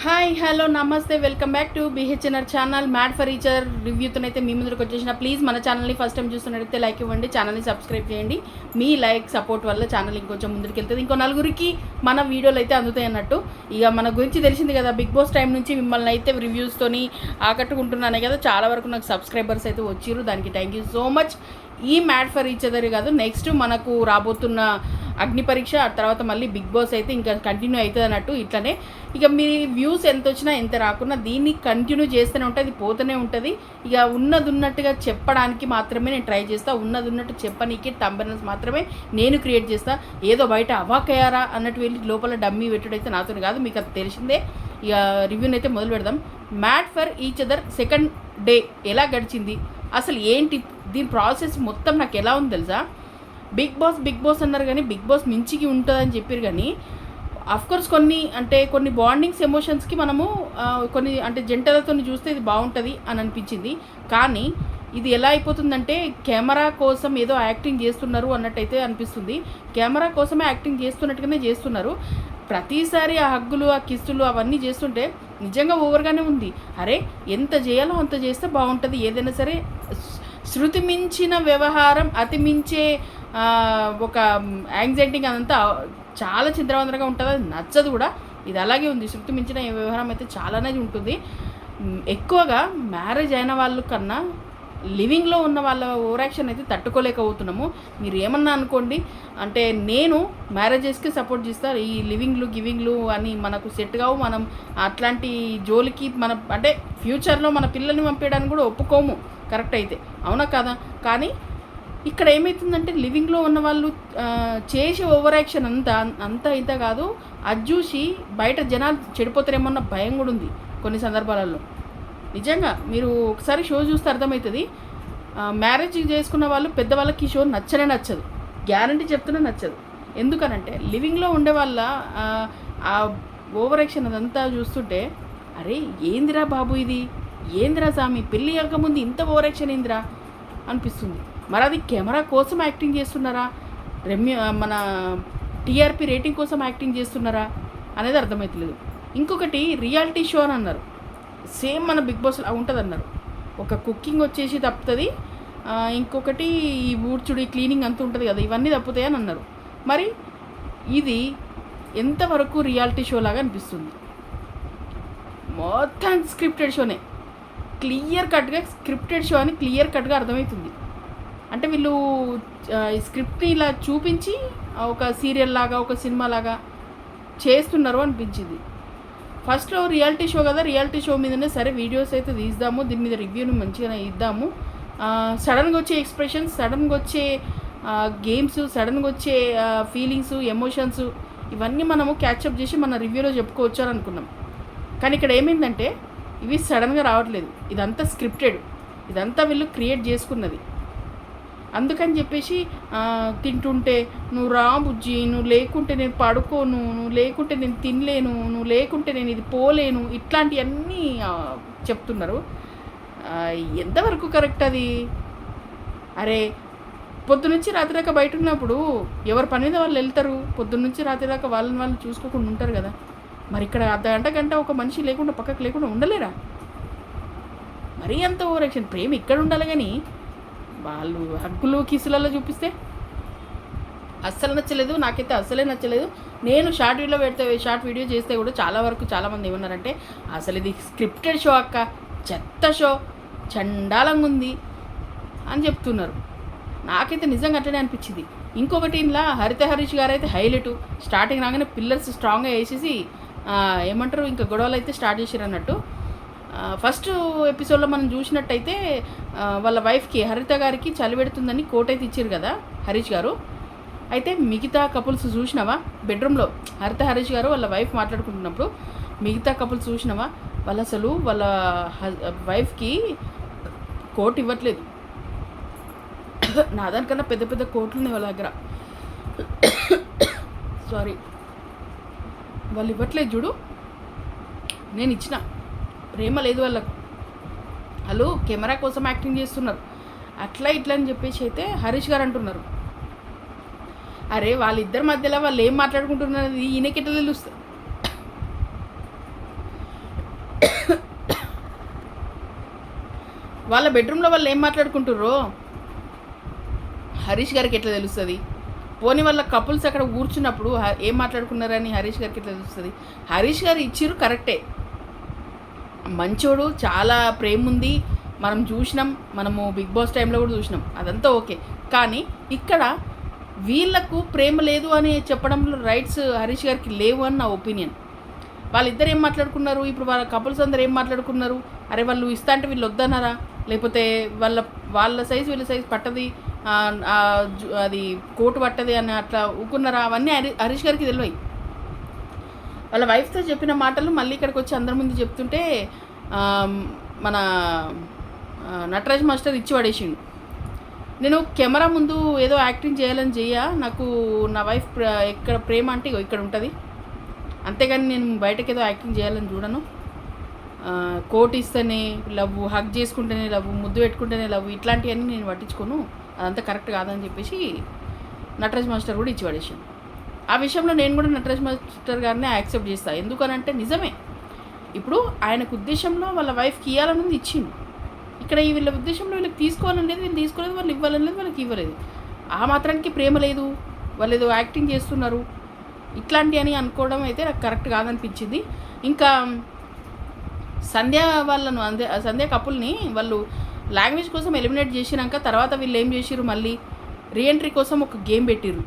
Hi hello నమస్తే welcome back to BHNR channel mad for ఈచర్ రివ్యూతోనైతే మీ ముందుకు వచ్చేసిన. ప్లీజ్ మన ఛానల్ని ఫస్ట్ టైం చూస్తున్నట్టయితే లైక్ ఇవ్వండి, ఛానల్ని సబ్స్క్రైబ్ చేయండి. మీ లైక్ సపోర్ట్ వల్ల ఛానల్ ఇంకొంచెం ముందుకు వెళ్తుంది, ఇంకో నలుగురికి మన వీడియోలు అయితే అందుతాయి అన్నట్టు. ఇక మన గురించి తెలిసింది కదా, బిగ్ బాస్ టైం నుంచి మిమ్మల్ని అయితే రివ్యూస్తోని ఆకట్టుకుంటున్నానే కదా, చాలా వరకు నాకు సబ్స్క్రైబర్స్ అయితే వచ్చిర్రు, దానికి థ్యాంక్ యూ సో మచ్. ఈ మ్యాడ్ ఫర్ ఈచ్ అదర్ కాదు, నెక్స్ట్ మనకు రాబోతున్న అగ్ని పరీక్ష, ఆ తర్వాత మళ్ళీ బిగ్ బాస్ అయితే ఇంకా కంటిన్యూ అవుతుంది అన్నట్టు. ఇట్లనే ఇక మీ వ్యూస్ ఎంత వచ్చినా ఎంత రాకున్నా దీన్ని కంటిన్యూ చేస్తూనే ఉంటుంది, అది పోతూనే ఉంటుంది. ఇక ఉన్నది ఉన్నట్టుగా చెప్పడానికి మాత్రమే నేను ట్రై చేస్తాను, ఉన్నది ఉన్నట్టు చెప్పనీకి థంబ్నెయిల్స్ మాత్రమే నేను క్రియేట్ చేస్తాను. ఏదో బయట అవాకయ్యారా అన్నట్టు వెళ్ళి లోపల డమ్మీ పెట్టుడైతే నాతో కాదు, మీకు అది తెలిసిందే. ఇక రివ్యూని అయితే మొదలు పెడదాం. Mad for each other second day ఎలా గడిచింది, అసలు ఏంటి దీని ప్రాసెస్ మొత్తం నాకు ఎలా ఉంది తెలుసా. బిగ్ బాస్ అన్నారు కానీ బిగ్ బాస్ మించికి ఉంటుందని చెప్పారు కానీ అఫ్కోర్స్ కొన్ని బాండింగ్స్ ఎమోషన్స్కి మనము కొన్ని అంటే జంటలతో చూస్తే ఇది బాగుంటుంది అని అనిపించింది. కానీ ఇది ఎలా అయిపోతుందంటే కెమెరా కోసం ఏదో యాక్టింగ్ చేస్తున్నారు అన్నట్టయితే అనిపిస్తుంది. కెమెరా కోసమే యాక్టింగ్ చేస్తున్నట్టుగానే చేస్తున్నారు. ప్రతిసారి ఆ హగ్గులు ఆ కిస్సులు అవన్నీ చేస్తుంటే నిజంగా ఓవర్గానే ఉంది. అరే ఎంత చేయాలో అంత చేస్తే బాగుంటుంది, ఏదైనా సరే శృతి మించిన వ్యవహారం, అతి మించే ఒక యాంగ్జైటీ అదంతా చాలా చిందరవందరగా ఉంటుంది, అది నచ్చదు కూడా. ఇది అలాగే ఉంది, శృతి మించిన వ్యవహారం అయితే చాలానే ఉంటుంది. ఎక్కువగా మ్యారేజ్ అయిన వాళ్ళ కన్నా లివింగ్లో ఉన్న వాళ్ళ ఓవర్ యాక్షన్ అయితే తట్టుకోలేకపోతున్నాము. మీరు ఏమన్నా అనుకోండి, అంటే నేను మ్యారేజెస్కి సపోర్ట్ చేస్తాను, ఈ లివింగ్లు గివింగ్లు అని మనకు సెట్ కావు. మనం అట్లాంటి జోలికి మనం అంటే ఫ్యూచర్లో మన పిల్లల్ని పంపించడానికి కూడా ఒప్పుకోము, కరెక్ట్ అయితే, అవునా కదా. కానీ ఇక్కడ ఏమవుతుందంటే లివింగ్లో ఉన్న వాళ్ళు చేసే ఓవర్ యాక్షన్ అంతా ఇంత కాదు, అది చూసి బయట జనాలు చెడిపోతారేమన్న భయం కూడా ఉంది కొన్ని సందర్భాలలో. నిజంగా మీరు ఒకసారి షో చూస్తే అర్థమవుతుంది. మ్యారేజ్ చేసుకున్న వాళ్ళు పెద్దవాళ్ళకి ఈ షో నచ్చదు, గ్యారంటీ చెప్తున్నా నచ్చదు. ఎందుకనంటే లివింగ్లో ఉండే వాళ్ళ ఆ ఓవర్ యాక్షన్ అదంతా చూస్తుంటే అరే ఏందిరా బాబు, ఇది ఏందిరా స్వామి, పెళ్ళి కాకముందు ఇంత ఓవర్ యాక్షన్ ఏందిరా అనిపిస్తుంది. మరి అది కెమెరా కోసం యాక్టింగ్ చేస్తున్నారా, మన టీఆర్పీ రేటింగ్ కోసం యాక్టింగ్ చేస్తున్నారా అనేది అర్థమవుతలేదు. ఇంకొకటి రియాలిటీ షో అని అన్నారు, సేమ్ మన బిగ్ బాస్ ఉంటుంది అన్నారు. ఒక కుకింగ్ వచ్చేసి తప్పుతుంది, ఇంకొకటి ఈ ఊడ్చుడి క్లీనింగ్ అంత ఉంటుంది కదా, ఇవన్నీ తప్పుతాయి అని అన్నారు. మరి ఇది ఎంతవరకు రియాలిటీ షో లాగా అనిపిస్తుంది. మొత్తం స్క్రిప్టెడ్ షోనే, క్లియర్ కట్గా స్క్రిప్టెడ్ షో అని క్లియర్ కట్గా అర్థమవుతుంది. అంటే వీళ్ళు స్క్రిప్ట్ని ఇలా చూపించి ఒక సీరియల్ లాగా ఒక సినిమా లాగా చేస్తున్నారు అనిపించింది. ఫస్ట్లో రియాలిటీ షో కదా, రియాలిటీ షో మీదనే సరే వీడియోస్ అయితే తీద్దాము, దీని మీద రివ్యూని మంచిగా ఇద్దాము, సడన్గా వచ్చే ఎక్స్ప్రెషన్స్, సడన్గా వచ్చే గేమ్స్, సడన్గా వచ్చే ఫీలింగ్స్, ఎమోషన్స్, ఇవన్నీ మనము క్యాచప్ చేసి మన రివ్యూలో చెప్పుకోవచ్చు అని అనుకున్నాం. కానీ ఇక్కడ ఏమైందంటే ఇవి సడన్గా రావట్లేదు, ఇదంతా స్క్రిప్టెడ్, ఇదంతా వీళ్ళు క్రియేట్ చేసుకున్నది. అందుకని చెప్పేసి తింటుంటే నువ్వు రా బుజ్జి, నువ్వు లేకుంటే నేను పడుకోను, నువ్వు లేకుంటే నేను తినలేను, నువ్వు లేకుంటే నేను ఇది పోలేను, ఇట్లాంటివన్నీ చెప్తున్నారు. ఎంతవరకు కరెక్ట్ అది? అరే పొద్దునుంచి రాత్రి దాకా బయట ఉన్నప్పుడు ఎవరి పని మీద వాళ్ళు వెళ్తారు, పొద్దున్నుంచి రాత్రి దాకా వాళ్ళని వాళ్ళు చూసుకోకుండా ఉంటారు కదా. మరి ఇక్కడ గంట ఒక మనిషి లేకుండా పక్కకు లేకుండా ఉండలేరా? మరీ అంత ఓవర్ యాక్షన్. ప్రేమ ఇక్కడ ఉండాలి కానీ వాళ్ళు హగ్గులు కిసులలో చూపిస్తే అస్సలు నచ్చలేదు, నాకైతే అస్సలే నచ్చలేదు. నేను షార్ట్ వీడియో చేస్తే కూడా చాలామంది ఏమన్నారంటే అసలు ఇది స్క్రిప్టెడ్ షో అక్క, చెత్త షో, చండాలంగా ఉంది అని చెప్తున్నారు. నాకైతే నిజంగా అట్లనే అనిపించింది. ఇంకొకటి ఇంట్లో హరీష్ గారు అయితే హైలైట్, స్టార్టింగ్ రాగానే పిల్లర్స్ స్ట్రాంగ్గా వేసేసి ఏమంటారు ఇంకా గొడవలు అయితే స్టార్ట్ చేశారు అన్నట్టు. ఫస్ట్ ఎపిసోడ్లో మనం చూసినట్టయితే వాళ్ళ వైఫ్కి హరిత గారికి చలి పెడుతుందని కోట్ అయితే ఇచ్చారు కదా హరీష్ గారు. అయితే మిగతా కపుల్స్ చూసినావా బెడ్రూమ్లో హరీష్ గారు వాళ్ళ వైఫ్ మాట్లాడుకుంటున్నప్పుడు మిగతా కపుల్స్ చూసినావా, వాళ్ళు అసలు వాళ్ళ వైఫ్కి కోట్ ఇవ్వట్లేదు. నా దానికన్నా పెద్ద పెద్ద కోట్లు ఉన్నాయి వాళ్ళ దగ్గర, సారీ వాళ్ళు ఇవ్వట్లేదు చూడు, నేను ఇచ్చిన. ప్రేమ లేదు వాళ్ళకు, వాళ్ళు కెమెరా కోసం యాక్టింగ్ చేస్తున్నారు, అట్లా ఇట్లా అని చెప్పేసి అయితే హరీష్ గారు అంటున్నారు. అరే వాళ్ళిద్దరి మధ్యలో వాళ్ళు ఏం మాట్లాడుకుంటున్నది ఈయనకెట్లా తెలుస్తుంది? వాళ్ళ బెడ్రూమ్లో వాళ్ళు ఏం మాట్లాడుకుంటుర్రో హరీష్ గారికి ఎట్లా తెలుస్తుంది? పోనీ వాళ్ళ కపుల్స్ అక్కడ కూర్చున్నప్పుడు ఏం మాట్లాడుకున్నారని హరీష్ గారికి ఎట్లా తెలుస్తుంది? హరీష్ గారు ఇచ్చిర్రు కరెక్టే, మంచోడు, చాలా ప్రేమ ఉంది, మనం చూసినాం, మనము బిగ్ బాస్ టైంలో కూడా చూసినాం, అదంతా ఓకే. కానీ ఇక్కడ వీళ్ళకు ప్రేమ లేదు అని చెప్పడంలో రైట్స్ హరీష్ గారికి లేవు అని నా ఒపీనియన్. వాళ్ళిద్దరు ఏం మాట్లాడుకున్నారు? ఇప్పుడు వాళ్ళ కపుల్స్ అందరు ఏం మాట్లాడుకున్నారు? అరే వాళ్ళు ఇస్తా అంటే వీళ్ళు వద్దన్నారా? లేకపోతే వాళ్ళ సైజు వీళ్ళ సైజు పట్టది, అది కోటు పట్టది అని అట్లా ఊకున్నారా? అవన్నీ హరీష్ గారికి తెలివాయి. వాళ్ళ వైఫ్తో చెప్పిన మాటలు మళ్ళీ ఇక్కడికి వచ్చి అందరి ముందు చెప్తుంటే మన నటరాజ్ మాస్టర్ ఇచ్చి పడేసిండు. నేను కెమెరా ముందు ఏదో యాక్టింగ్ చేయాలని నాకు నా వైఫ్ ఎక్కడ ప్రేమ అంటే ఇక్కడ ఉంటుంది, అంతేగాని నేను బయటకు ఏదో యాక్టింగ్ చేయాలని చూడను. కోట్ ఇస్తేనే లవ్, హగ్ చేసుకుంటేనే లవ్, ముద్దు పెట్టుకుంటేనే లవ్, ఇట్లాంటివన్నీ నేను పట్టించుకోను, అదంతా కరెక్ట్ కాదని చెప్పేసి నటరాజ్ మాస్టర్ కూడా ఇచ్చి పడేసాను. ఆ విషయంలో నేను కూడా నటరాజ్ మాస్టర్ గారిని యాక్సెప్ట్ చేస్తాను. ఎందుకనంటే నిజమే, ఇప్పుడు ఆయనకు ఉద్దేశంలో వాళ్ళ వైఫ్కి ఇవ్వాలన్నది ఇచ్చిండు. ఇక్కడ వీళ్ళ ఉద్దేశంలో వీళ్ళకి తీసుకోవాలని లేదు, వీళ్ళు తీసుకోలేదు, వాళ్ళు ఇవ్వాలని లేదు, వాళ్ళకి ఇవ్వలేదు. ఆ మాత్రానికి ప్రేమ లేదు, వాళ్ళు ఏదో యాక్టింగ్ చేస్తున్నారు, ఇట్లాంటి అని అనుకోవడం అయితే నాకు కరెక్ట్ కాదనిపించింది. ఇంకా సంధ్య కపుల్ని వాళ్ళు లాంగ్వేజ్ కోసం ఎలిమినేట్ చేసినాక తర్వాత వీళ్ళు ఏం చేసిర్రు, మళ్ళీ రీఎంట్రీ కోసం ఒక గేమ్ పెట్టిర్రు.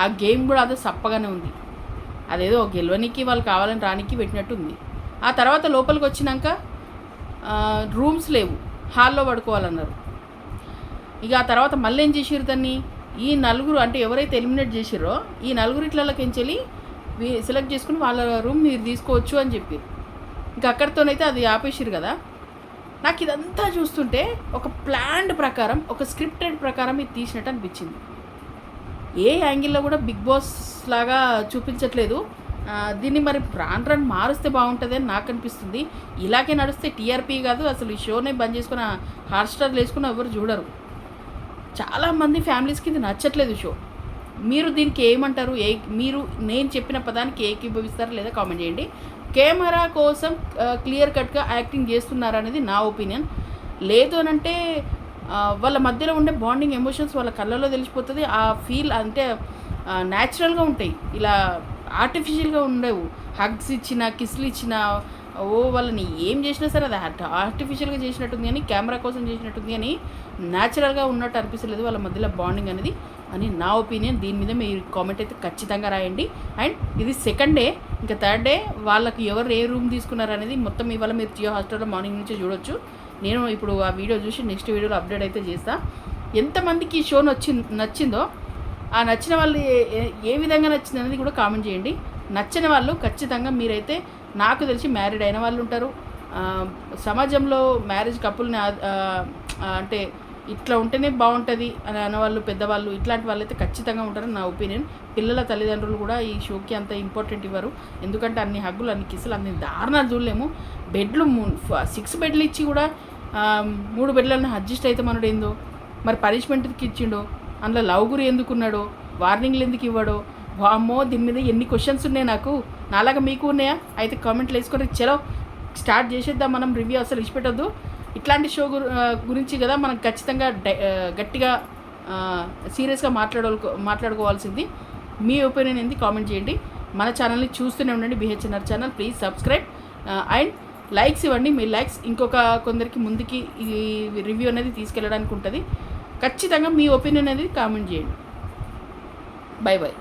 ఆ గేమ్ కూడా అదే సప్పగానే ఉంది, అదేదో గెలవనికి వాళ్ళు కావాలని రానికి పెట్టినట్టు ఉంది. ఆ తర్వాత లోపలికి వచ్చినాక రూమ్స్ లేవు, హాల్లో పడుకోవాలన్నారు. ఇక ఆ తర్వాత మళ్ళీ ఏం చేసిర్రు దాన్ని, ఈ నలుగురు అంటే ఎవరైతే ఎలిమినేట్ చేసిర్రో ఈ నలుగురిట్లకెంచెలి సెలెక్ట్ చేసుకుని వాళ్ళ రూమ్ మీరు తీసుకోవచ్చు అని చెప్పి ఇంకా అక్కడితోనైతే అది ఆపేసిరు కదా. నాకు ఇదంతా చూస్తుంటే ఒక ప్లాన్డ్ ప్రకారం, ఒక స్క్రిప్టెడ్ ప్రకారం ఇది తీసినట్టు అనిపించింది. ఏ యాంగిల్లో కూడా బిగ్ బాస్ లాగా చూపించట్లేదు. దీన్ని మరి రాను మారుస్తే బాగుంటుంది అని నాకు అనిపిస్తుంది. ఇలాగే నడిస్తే టీఆర్పీ కాదు, అసలు ఈ షోనే బంద్ చేసుకుని హాట్స్టార్ వేసుకుని ఎవరు చూడరు. చాలామంది ఫ్యామిలీస్కి ఇది నచ్చట్లేదు షో. మీరు దీనికి ఏమంటారు? మీరు నేను చెప్పిన పదానికి ఏకీభవిస్తారా లేదా కామెంట్ చేయండి. కెమెరా కోసం క్లియర్ కట్గా యాక్టింగ్ చేస్తున్నారనేది నా ఒపీనియన్. లేదు అనంటే వాళ్ళ మధ్యలో ఉండే బాండింగ్ ఎమోషన్స్ వాళ్ళ కళ్ళలో తెలిసిపోతుంది. ఆ ఫీల్ అంటే న్యాచురల్గా ఉంటాయి, ఇలా ఆర్టిఫిషియల్గా ఉండవు. హగ్స్ ఇచ్చిన, కిస్లు ఇచ్చిన, వాళ్ళని ఏం చేసినా సరే అది ఆర్టిఫిషియల్గా చేసినట్టుంది అని, కెమెరా కోసం చేసినట్టుంది అని న్యాచురల్గా ఉన్నట్టు అనిపిస్తలేదు వాళ్ళ మధ్యలో బాండింగ్ అనేది అని నా ఒపీనియన్. దీని మీద మీరు కామెంట్ అయితే ఖచ్చితంగా రాయండి. అండ్ ఇది సెకండ్ డే, ఇంకా థర్డ్ డే వాళ్ళకి ఎవరు ఏ రూమ్ తీసుకున్నారు అనేది మొత్తం ఇవాళ మీరు జియో హాట్స్టార్లో మార్నింగ్ నుంచే చూడొచ్చు. నేను ఇప్పుడు ఆ వీడియో చూసి నెక్స్ట్ వీడియోలో అప్డేట్ అయితే చేస్తాను. ఎంతమందికి ఈ షో నచ్చిందో, ఆ నచ్చిన వాళ్ళు ఏ విధంగా నచ్చింది అనేది కూడా కామెంట్ చేయండి. నచ్చిన వాళ్ళు ఖచ్చితంగా మీరైతే, నాకు తెలిసి మ్యారీడ్ అయిన వాళ్ళు ఉంటారు, సమాజంలో మ్యారేజ్ కపుల్ని అంటే ఇట్లా ఉంటేనే బాగుంటుంది అని అన్నవాళ్ళు, పెద్దవాళ్ళు, ఇట్లాంటి వాళ్ళు అయితే ఖచ్చితంగా ఉంటారని నా ఒపీనియన్. పిల్లల తల్లిదండ్రులు కూడా ఈ షోకి అంత ఇంపార్టెంట్ ఇవ్వరు, ఎందుకంటే అన్ని హగ్గులు, అన్ని కిసులు, అన్ని దారుణాలు చూడలేము. బెడ్లు 6 బెడ్లు ఇచ్చి కూడా 3 బెడ్లను అడ్జస్ట్ అయితే మనడు ఏందో, మరి పనిష్మెంట్కి ఇచ్చిండో, అందులో లవ్ గురి ఎందుకున్నాడో, వార్నింగ్లు ఎందుకు ఇవ్వడో, వామ్మో దీని మీద ఎన్ని క్వశ్చన్స్ ఉన్నాయి నాకు. నాలాగా మీకు ఉన్నాయా? అయితే కామెంట్లు వేసుకొని చలో స్టార్ట్ చేసేద్దాం మనం రివ్యూ. అసలు ఇచ్చిపెట్టద్దు, ఇట్లాంటి షో గురించి కదా మనం ఖచ్చితంగా గట్టిగా సీరియస్గా మాట్లాడుకోవాల్సింది. మీ ఒపీనియన్ ఏంది కామెంట్ చేయండి. మన ఛానల్ని చూస్తూనే ఉండండి, BHNR channel. Please subscribe and likes ఇవ్వండి. మీ లైక్స్ కొందరికి ముందుకి ఈ రివ్యూ అనేది తీసుకెళ్ళడానికి ఉంటుంది. ఖచ్చితంగా మీ ఒపీనియన్ అనేది కామెంట్ చేయండి. By by.